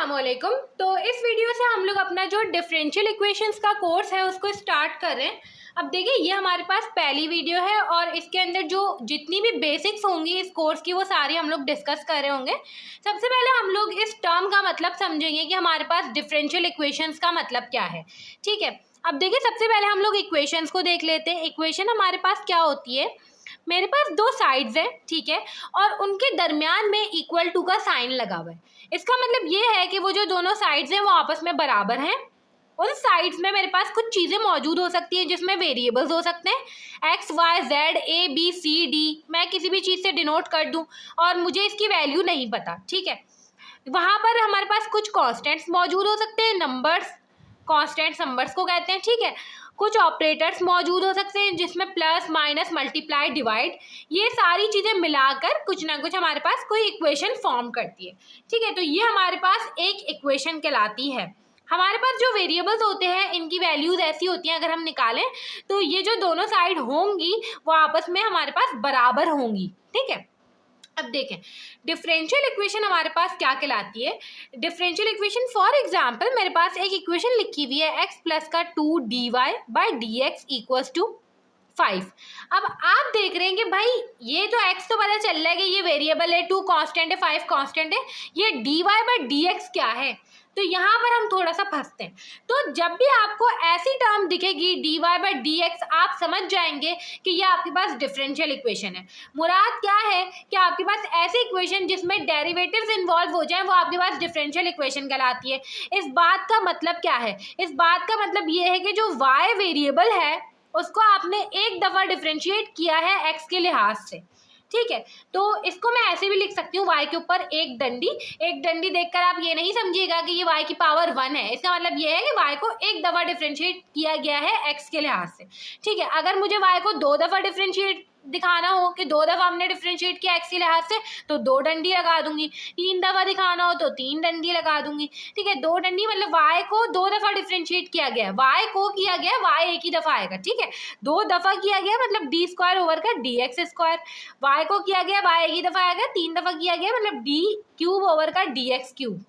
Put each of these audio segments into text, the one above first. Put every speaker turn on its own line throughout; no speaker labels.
अस्सलामुअलैकुम। तो इस वीडियो से हम लोग अपना जो डिफरेंशियल इक्वेशंस का कोर्स है उसको स्टार्ट कर रहे हैं। अब देखिए ये हमारे पास पहली वीडियो है और इसके अंदर जो जितनी भी बेसिक्स होंगी इस कोर्स की वो सारी हम लोग डिस्कस कर रहे होंगे। सबसे पहले हम लोग इस टर्म का मतलब समझेंगे कि हमारे पास डिफरेंशियल इक्वेशंस का मतलब क्या है। ठीक है, अब देखिए सबसे पहले हम लोग इक्वेशंस को देख लेते हैं। इक्वेशन हमारे पास क्या होती है, मेरे पास दो साइड्स है, ठीक है, और उनके दरमियान में इक्वल टू का साइन लगा हुआ है। इसका मतलब ये है कि वो जो दोनों साइड्स हैं वो आपस में बराबर हैं। उन साइड्स में मेरे पास कुछ चीज़ें मौजूद हो सकती हैं जिसमें वेरिएबल्स हो सकते हैं X Y Z A B C D, मैं किसी भी चीज़ से डिनोट कर दूं और मुझे इसकी वैल्यू नहीं पता। ठीक है, वहाँ पर हमारे पास कुछ कॉन्स्टेंट्स मौजूद हो सकते हैं, नंबर्स, कॉन्स्टेंट्स नंबर्स को कहते हैं। ठीक है, कुछ ऑपरेटर्स मौजूद हो सकते हैं जिसमें प्लस माइनस मल्टीप्लाई डिवाइड, ये सारी चीज़ें मिलाकर कुछ ना कुछ हमारे पास कोई इक्वेशन फॉर्म करती है। ठीक है, तो ये हमारे पास एक इक्वेशन कहलाती है। हमारे पास जो वेरिएबल्स होते हैं इनकी वैल्यूज ऐसी होती हैं, अगर हम निकालें तो ये जो दोनों साइड होंगी वो आपस में हमारे पास बराबर होंगी। ठीक है, अब देखें डिफरेंशियल इक्वेशन हमारे पास क्या कहलाती है। डिफरेंशियल इक्वेशन फॉर एग्जांपल मेरे पास एक इक्वेशन लिखी हुई है एक्स प्लस का 2 dy/dx इक्वल्स टू 5। अब आप देख रहे हैं कि भाई ये तो x तो पता चल रहा है कि ये वेरिएबल है, 2 कांस्टेंट है, 5 कांस्टेंट है, ये dy/dx क्या है, तो यहाँ पर हम थोड़ा सा फंसते हैं। तो जब भी आपको ऐसी टर्म दिखेगी dy/dx आप समझ जाएंगे कि ये आपके पास डिफरेंशियल इक्वेशन है। मुराद क्या है कि आपके पास ऐसी इक्वेशन जिसमें डेरिवेटिव्स इन्वॉल्व हो जाए वो आपके पास डिफरेंशियल इक्वेशन कहलाती है। इस बात का मतलब क्या है, इस बात का मतलब ये है कि जो y वेरिएबल है उसको आपने एक दफ़ा डिफरेंशिएट किया है x के लिहाज से। ठीक है, तो इसको मैं ऐसे भी लिख सकती हूँ y के ऊपर एक डंडी। एक डंडी देखकर आप ये नहीं समझिएगा कि ये y की पावर 1 है, इसका मतलब ये है कि y को एक दफ़ा डिफरेंशिएट किया गया है x के लिहाज से। ठीक है, अगर मुझे y को 2 दफ़ा डिफरेंशिएट दिखाना हो कि 2 दफ़ा हमने डिफरेंशिएट किया x के लिहाज से तो 2 डंडी लगा दूंगी, 3 दफ़ा दिखाना हो तो 3 डंडी लगा दूंगी। ठीक है, 2 डंडी मतलब y को 2 दफ़ा डिफरेंशिएट किया गया है, y को किया गया y एक ही दफ़ा आएगा। ठीक है, 2 दफ़ा किया गया मतलब d स्क्वायर ओवर का dx स्क्वायर, y को किया गया y एक ही दफ़ा आएगा, 3 दफ़ा किया गया मतलब d क्यूब ओवर का dx क्यूब।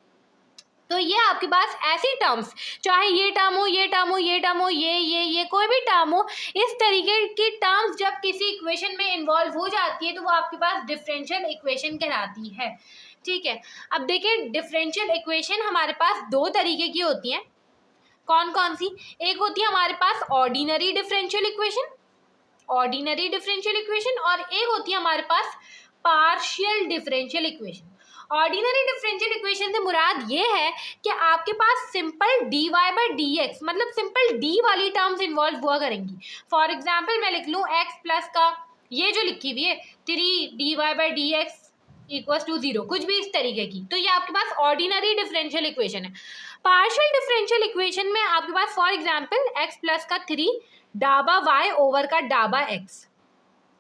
तो ये आपके पास ऐसी टर्म्स, चाहे ये टर्म हो, ये टर्म हो, ये टर्म हो, ये कोई भी टर्म हो, इस तरीके की टर्म्स जब किसी इक्वेशन में इन्वॉल्व हो जाती है तो वो आपके पास डिफरेंशियल इक्वेशन कहलाती है। ठीक है, अब देखिए डिफरेंशियल इक्वेशन हमारे पास दो तरीके की होती हैं। कौन कौन सी, एक होती है हमारे पास ordinary differential equation, ordinary differential equation, और एक होती है हमारे पास partial differential equation. Ordinary differential equation से मुराद ये है कि आपके पास सिंपल dy/dx मतलब सिंपल d वाली टर्म्स इन्वॉल्व हुआ करेंगी। फॉर एग्जांपल मैं लिख लूँ x प्लस का ये जो लिखी हुई है 3 dy/dx इक्वल्स टू 0, कुछ भी इस तरीके की, तो ये आपके पास ऑर्डिनरी डिफरेंशियल इक्वेशन है। पार्शियल डिफरेंशियल इक्वेशन में आपके पास फॉर एग्जांपल x प्लस का 3 डाबा y ओवर का डाबा x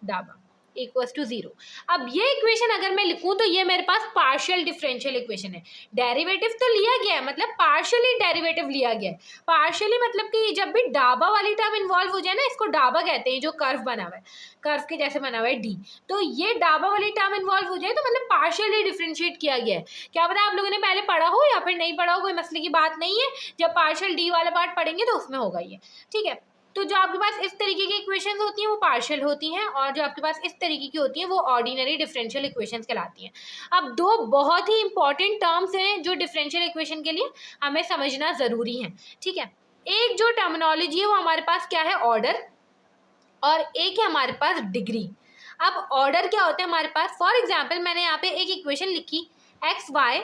डाबा इक्वल्स टू 0। अब ये इक्वेशन अगर मैं लिखूं तो ये मेरे पास पार्शियल डिफरेंशियल इक्वेशन है। डेरिवेटिव तो लिया गया है, मतलब पार्शियली डेरिवेटिव लिया गया है। पार्शियली मतलब कि जब भी डाबा वाली टर्म इन्वॉल्व हो जाए ना, इसको डाबा कहते हैं, जो कर्व बना हुआ है, कर्व के जैसे बना हुआ है डी, तो ये डाबा वाली टर्म इन्वॉल्व हो जाए तो मतलब पार्शियली डिफरेंशिएट किया गया है। क्या पता आप लोगों ने पहले पढ़ा हो या फिर नहीं पढ़ा हो, कोई मसले की बात नहीं है, जब पार्शियल डी वाला पार्ट पढ़ेंगे तो उसमें होगा ये। ठीक है, तो जो आपके पास इस तरीके की इक्वेशंस होती हैं वो पार्शियल होती हैं और जो आपके पास इस तरीके की होती हैं वो ऑर्डिनरी डिफरेंशियल इक्वेशंस कहलाती हैं। अब दो बहुत ही इंपॉर्टेंट टर्म्स हैं जो डिफरेंशियल इक्वेशन के लिए हमें समझना ज़रूरी है। ठीक है, एक जो टर्मिनोलॉजी है वो हमारे पास क्या है, ऑर्डर, और एक है हमारे पास डिग्री। अब ऑर्डर क्या होता है हमारे पास, फॉर एग्जाम्पल मैंने यहाँ पे एक इक्वेशन लिखी एक्स वाई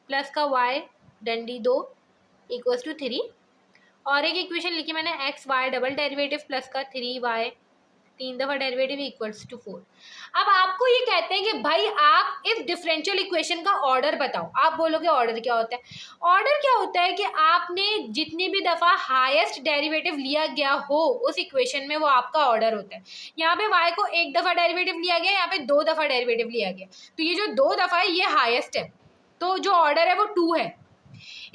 प्लस का y डंडी 2 इक्वल्स टू 3, और एक इक्वेशन लिखी मैंने X Y double derivative plus का 3y 3 दफ़ा डेरिवेटिव इक्वल्स टू 4। अब आपको ये कहते हैं कि भाई आप इस डिफरेंशियल इक्वेशन का ऑर्डर बताओ। आप बोलोगे ऑर्डर क्या होता है, ऑर्डर क्या होता है कि आपने जितनी भी दफ़ा हाईएस्ट डेरिवेटिव लिया गया हो उस इक्वेशन में वो आपका ऑर्डर होता है। यहाँ पे y को एक दफ़ा डेरिवेटिव लिया गया, यहाँ पे 2 दफ़ा डेरिवेटिव लिया गया, तो ये जो 2 दफ़ा है ये हाईएस्ट है, तो जो ऑर्डर है वो 2 है।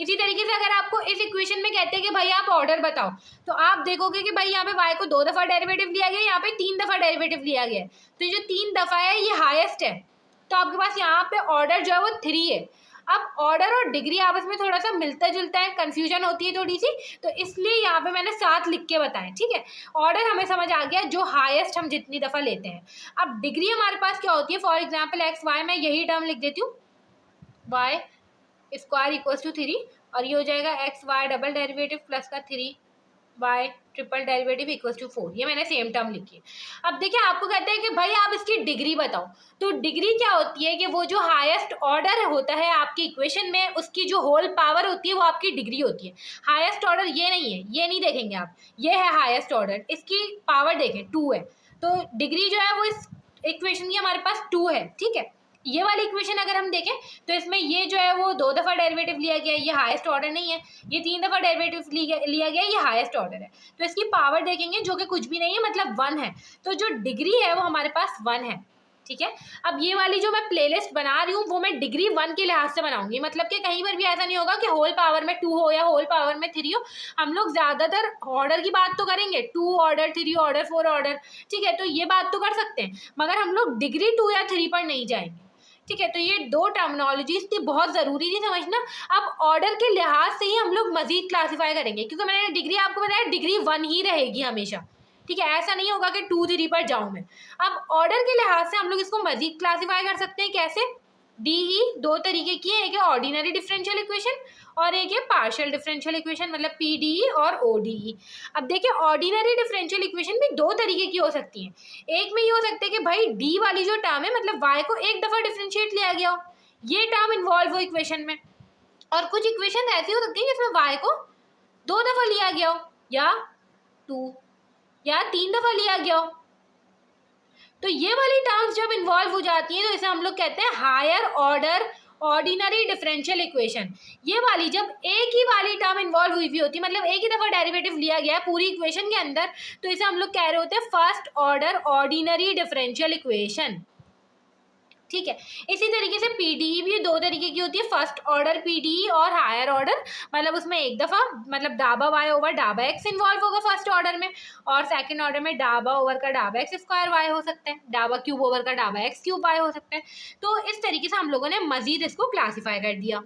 इसी तरीके से अगर आपको इस इक्वेशन में कहते हैं कि भाई आप ऑर्डर बताओ, तो आप देखोगे कि भाई यहाँ पे y को 2 दफ़ा डेरिवेटिव लिया गया, यहाँ पे 3 दफ़ा डेरिवेटिव लिया गया है, तो ये जो 3 दफ़ा है ये हाईएस्ट है, तो आपके पास यहाँ पे ऑर्डर जो है वो 3 है। अब ऑर्डर और डिग्री आपस में थोड़ा सा मिलता जुलता है, कंफ्यूजन होती है थोड़ी सी, तो इसलिए यहाँ पे मैंने साथ लिख के बताया, ठीक है। ऑर्डर हमें समझ आ गया, जो हाईएस्ट हम जितनी दफ़ा लेते हैं। अब डिग्री हमारे पास क्या होती है, फॉर एग्जाम्पल एक्स वाई, मैं यही टर्म लिख देती हूँ, वाई स्क्वायर इक्वल्स टू 3, और ये हो जाएगा X Y double derivative plus का 3 Y triple derivative equals to 4। ये मैंने सेम टर्म लिखी है। अब देखिए आपको कहते हैं कि भाई आप इसकी डिग्री बताओ, तो डिग्री क्या होती है कि वो जो हाईएस्ट ऑर्डर होता है आपकी इक्वेशन में, उसकी जो होल पावर होती है वो आपकी डिग्री होती है। हाईएस्ट ऑर्डर ये नहीं है, ये नहीं देखेंगे आप, ये है हाईएस्ट ऑर्डर, इसकी पावर देखें 2 है, तो डिग्री जो है वो इस इक्वेशन की हमारे पास 2 है, ठीक है। ये वाली इक्वेशन अगर हम देखें तो इसमें ये जो है वो 2 दफ़ा डेरिवेटिव लिया गया है, ये हाईएस्ट ऑर्डर नहीं है, ये 3 दफ़ा डेरिवेटिव लिया गया है, ये हाईएस्ट ऑर्डर है, तो इसकी पावर देखेंगे जो कि कुछ भी नहीं है, मतलब 1 है, तो जो डिग्री है वो हमारे पास 1 है, ठीक है। अब ये वाली जो मैं प्लेलिस्ट बना रही हूँ वो मैं डिग्री 1 के लिहाज से बनाऊंगी, मतलब कि कहीं पर भी ऐसा नहीं होगा कि होल पावर में 2 हो या होल पावर में 3 हो। हम लोग ज़्यादातर ऑर्डर की बात तो करेंगे, 2 ऑर्डर 3 ऑर्डर 4 ऑर्डर, ठीक है, तो ये बात तो कर सकते हैं, मगर हम लोग डिग्री 2 या 3 पर नहीं जाएंगे, ठीक है। तो ये 2 टर्मिनोलॉजीज थी, बहुत ज़रूरी थी समझना। अब ऑर्डर के लिहाज से ही हम लोग मजीद क्लासीफाई करेंगे, क्योंकि मैंने डिग्री आपको बताया डिग्री 1 ही रहेगी हमेशा, ठीक है, ऐसा नहीं होगा कि 2 3 पर जाऊँ मैं। अब ऑर्डर के लिहाज से हम लोग इसको मजीद क्लासीफाई कर सकते हैं, कैसे, DE 2 तरीके की है, एक है ऑर्डिनरी डिफरेंशियल इक्वेशन और एक है पार्शियल डिफरेंशियल इक्वेशन, मतलब PDE और ODE। अब देखिए ऑर्डिनरी डिफरेंशियल इक्वेशन भी 2 तरीके की हो सकती है। एक में ये हो सकता है कि भाई D वाली जो टर्म है, मतलब y को एक दफ़ा डिफरेंशिएट लिया गया हो, ये टर्म इन्वॉल्व हो इक्वेशन में, और कुछ इक्वेशन ऐसी हो सकती है जिसमें y को 2 दफ़ा लिया गया हो, या 2 या 3 दफ़ा लिया गया हो। तो ये वाली टर्म्स जब इन्वॉल्व हो जाती हैं तो इसे हम लोग कहते हैं higher order ordinary differential equation. ये वाली जब एक ही वाली टर्म इन्वॉल्व हुई होती है, मतलब एक ही दफ़ा डेरिवेटिव लिया गया है पूरी इक्वेशन के अंदर, तो इसे हम लोग कह रहे होते हैं first order ordinary differential equation, ठीक है। इसी तरीके से PDE भी 2 तरीके की होती है, फर्स्ट ऑर्डर PDE और हायर ऑर्डर, मतलब उसमें एक दफ़ा मतलब डाबा y ओवर डाबा x इन्वॉल्व होगा फर्स्ट ऑर्डर में, और सेकंड ऑर्डर में डाबा ओवर का डाबा x स्क्वायर y हो सकता है, डाबा क्यूब ओवर का डाबा x क्यूब y हो सकता है। तो इस तरीके से हम लोगों ने मजीद इसको क्लासीफाई कर दिया।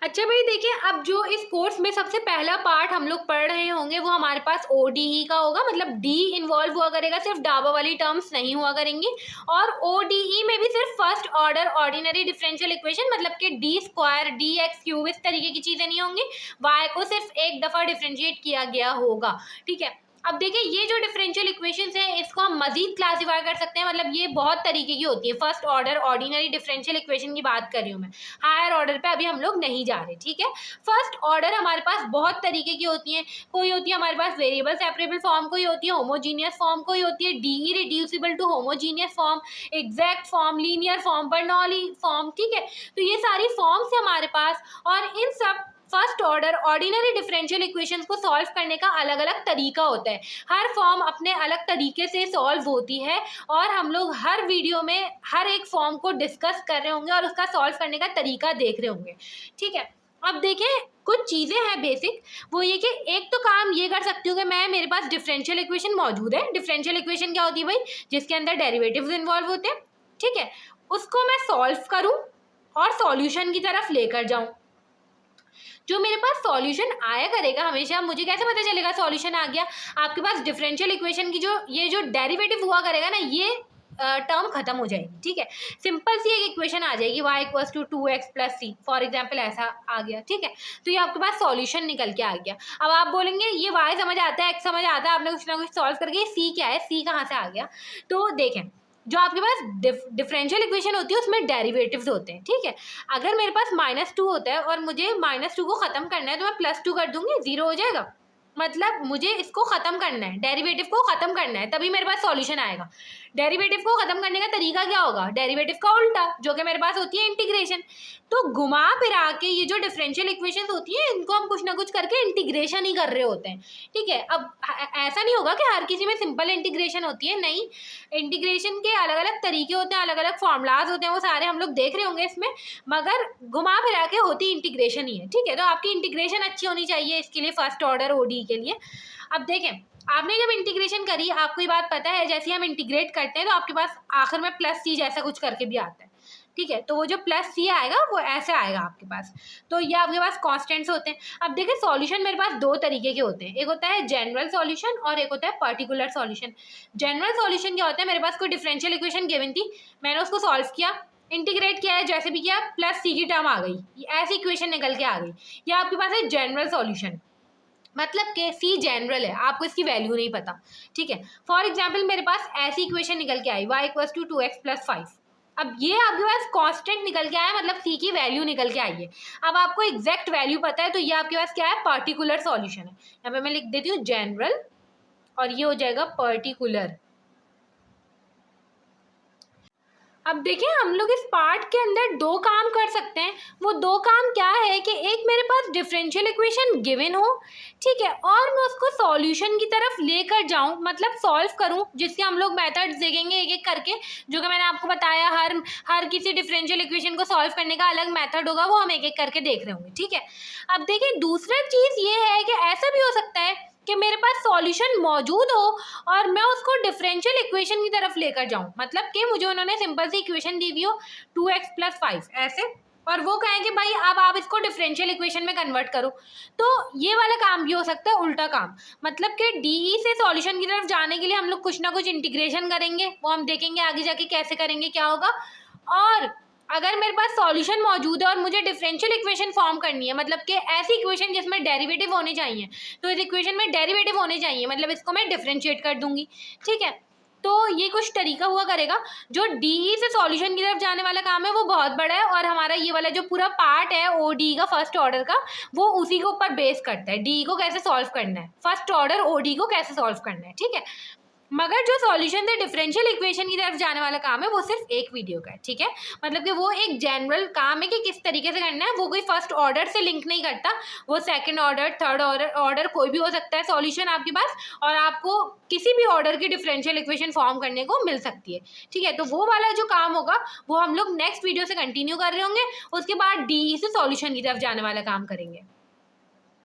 अच्छा भाई देखिए, अब जो इस कोर्स में सबसे पहला पार्ट हम लोग पढ़ रहे होंगे वो हमारे पास ODE का होगा, मतलब D इन्वॉल्व हुआ करेगा, सिर्फ डाबा वाली टर्म्स नहीं हुआ करेंगी, और ODE में भी सिर्फ first order ordinary differential equation, मतलब कि D स्क्वायर DX क्यूब इस तरीके की चीज़ें नहीं होंगी, y को सिर्फ एक दफ़ा डिफरेंशिएट किया गया होगा, ठीक है। अब देखिए ये जो डिफरेंशियल इक्वेशंस हैं इसको हम मजीद क्लासीफाई कर सकते हैं, मतलब ये बहुत तरीके की होती है। First order ordinary differential equation की बात कर रही हूँ मैं, हायर ऑर्डर पे अभी हम लोग नहीं जा रहे, ठीक है। फर्स्ट ऑर्डर हमारे पास बहुत तरीके की होती हैं, कोई होती है हमारे पास वेरिएबल सेपरेबल फॉर्म, कोई होती है होमोजीनियस फॉर्म, कोई होती है DE reducible to homogeneous form, exact form, linear form, Bernoulli form, ठीक है। तो ये सारी फॉर्म्स है हमारे पास, और इन सब first order ordinary differential equations को सॉल्व करने का अलग अलग तरीका होता है, हर फॉर्म अपने अलग तरीके से सॉल्व होती है, और हम लोग हर वीडियो में हर एक फॉर्म को डिस्कस कर रहे होंगे और उसका सॉल्व करने का तरीका देख रहे होंगे, ठीक है। अब देखें कुछ चीज़ें हैं बेसिक, वो ये कि एक तो काम ये कर सकती हूँ कि मैं मेरे पास डिफरेंशियल इक्वेशन मौजूद है। डिफरेंशियल इक्वेशन क्या होती है भाई, जिसके अंदर डेरिवेटिव्स इन्वॉल्व होते हैं, ठीक है, उसको मैं सॉल्व करूँ और सॉल्यूशन की तरफ लेकर जाऊँ। जो मेरे पास सॉल्यूशन आया करेगा हमेशा, मुझे कैसे पता चलेगा सॉल्यूशन आ गया, आपके पास डिफरेंशियल इक्वेशन की जो डेरिवेटिव हुआ करेगा ना, ये टर्म खत्म हो जाएगी, ठीक है। सिंपल सी एक इक्वेशन आ जाएगी, y equals to 2x plus c, for example ऐसा आ गया, ठीक है। तो ये आपके पास सॉल्यूशन निकल के आ गया। अब आप बोलेंगे ये y समझ आता है, x समझ आता है, आपने कुछ ना कुछ सॉल्व करके c क्या है, c कहाँ से आ गया। तो देखें जो आपके पास डिफरेंशियल इक्वेशन होती है उसमें डेरिवेटिव्स होते हैं, ठीक है। अगर मेरे पास -2 होता है और मुझे -2 को ख़त्म करना है तो मैं +2 कर दूंगी, 0 हो जाएगा। मतलब मुझे इसको ख़त्म करना है, डेरिवेटिव को ख़त्म करना है, तभी मेरे पास सॉल्यूशन आएगा। डेरिवेटिव को ख़त्म करने का तरीका क्या होगा, डेरिवेटिव का उल्टा, जो कि मेरे पास होती है इंटीग्रेशन। तो घुमा फिरा के ये जो डिफरेंशियल इक्वेशंस होती हैं इनको हम कुछ ना कुछ करके इंटीग्रेशन ही कर रहे होते हैं, ठीक है। अब ऐसा नहीं होगा कि हर किसी में सिंपल इंटीग्रेशन होती है, नहीं, इंटीग्रेशन के अलग अलग तरीके होते हैं, अलग अलग फॉर्मूलाज होते हैं, वो सारे हम लोग देख रहे होंगे इसमें, मगर घुमा फिरा के होती इंटीग्रेशन ही है, ठीक है। तो आपकी इंटीग्रेशन अच्छी होनी चाहिए इसके लिए, फर्स्ट ऑर्डर ODE के लिए। अब देखें आपने जब इंटीग्रेशन करी, आपको ये बात पता है जैसे हम इंटीग्रेट करते हैं तो आपके पास आखिर में +c जैसा कुछ करके भी आता है, ठीक है। तो वो जो प्लस सी आएगा वो ऐसे आएगा आपके पास। तो ये आपके पास कॉन्स्टेंट्स होते हैं। अब देखिए सॉल्यूशन मेरे पास दो तरीके के होते हैं, एक होता है जनरल सॉल्यूशन और एक होता है पर्टिकुलर सॉल्यूशन। जनरल सॉल्यूशन क्या होता है, मेरे पास कोई डिफरेंशियल इक्वेशन गिवन थी, मैंने उसको सॉल्व किया, इंटीग्रेट किया है, जैसे भी किया, प्लस सी की टर्म आ गई, ऐसी इक्वेशन निकल के आ गई, ये आपके पास है जनरल सॉल्यूशन। मतलब कि सी जनरल है, आपको इसकी वैल्यू नहीं पता, ठीक है। फॉर एग्जाम्पल मेरे पास ऐसी इक्वेशन निकल के आई y=2x+5। अब ये आपके पास कांस्टेंट निकल के आया, मतलब सी की वैल्यू निकल के आई है। अब आपको एग्जैक्ट वैल्यू पता है, तो ये आपके पास क्या है, पर्टिकुलर सॉल्यूशन है। यहाँ पे मैं लिख देती हूँ जनरल और ये हो जाएगा पर्टिकुलर। अब देखिए हम लोग इस पार्ट के अंदर दो काम कर सकते हैं। वो दो काम क्या है कि एक मेरे पास डिफरेंशियल इक्वेशन गिवन हो, ठीक है, और मैं उसको सॉल्यूशन की तरफ लेकर जाऊं, मतलब सॉल्व करूं, जिसके हम लोग मेथड्स देखेंगे एक एक करके, जो कि मैंने आपको बताया हर किसी डिफरेंशियल इक्वेशन को सॉल्व करने का अलग मेथड होगा, वो हम एक एक करके देख रहे होंगे, ठीक है। अब देखिए दूसरा चीज़ ये है कि ऐसा भी हो सकता है कि मेरे पास सॉल्यूशन मौजूद हो और मैं उसको डिफरेंशियल इक्वेशन की तरफ लेकर जाऊं, मतलब कि मुझे उन्होंने सिंपल सी इक्वेशन दी हुई हो 2x+5 ऐसे, और वो कहें कि भाई अब आप इसको डिफरेंशियल इक्वेशन में कन्वर्ट करो। तो ये वाला काम भी हो सकता है उल्टा काम, मतलब कि डीई से सॉल्यूशन की तरफ जाने के लिए हम लोग कुछ ना कुछ इंटीग्रेशन करेंगे, वो हम देखेंगे आगे जाके कैसे करेंगे, क्या होगा। और अगर मेरे पास सॉल्यूशन मौजूद है और मुझे डिफरेंशियल इक्वेशन फॉर्म करनी है, मतलब कि ऐसी इक्वेशन जिसमें डेरिवेटिव होने चाहिए, तो इस इक्वेशन में डेरिवेटिव होने चाहिए, मतलब इसको मैं डिफरेंशिएट कर दूंगी, ठीक है। तो ये कुछ तरीका हुआ करेगा। जो डीई से सॉल्यूशन की तरफ जाने वाला काम है वो बहुत बड़ा है, और हमारा ये वाला जो पूरा पार्ट है ओडी का फर्स्ट ऑर्डर का, वो उसी के ऊपर बेस करता है, डीई को कैसे सॉल्व करना है, फर्स्ट ऑर्डर ओडी को कैसे सॉल्व करना है, ठीक है। मगर जो सॉल्यूशन है डिफरेंशियल इक्वेशन की तरफ जाने वाला काम है वो सिर्फ एक वीडियो का है, ठीक है। मतलब कि वो एक जनरल काम है कि किस तरीके से करना है, वो कोई फर्स्ट ऑर्डर से लिंक नहीं करता, वो सेकंड ऑर्डर थर्ड ऑर्डर कोई भी हो सकता है सॉल्यूशन आपके पास, और आपको किसी भी ऑर्डर की डिफरेंशियल इक्वेशन फॉर्म करने को मिल सकती है, ठीक है। तो वो वाला जो काम होगा वो हम लोग नेक्स्ट वीडियो से कंटिन्यू कर रहे होंगे, उसके बाद डीई से सॉल्यूशन की तरफ जाने वाला काम करेंगे।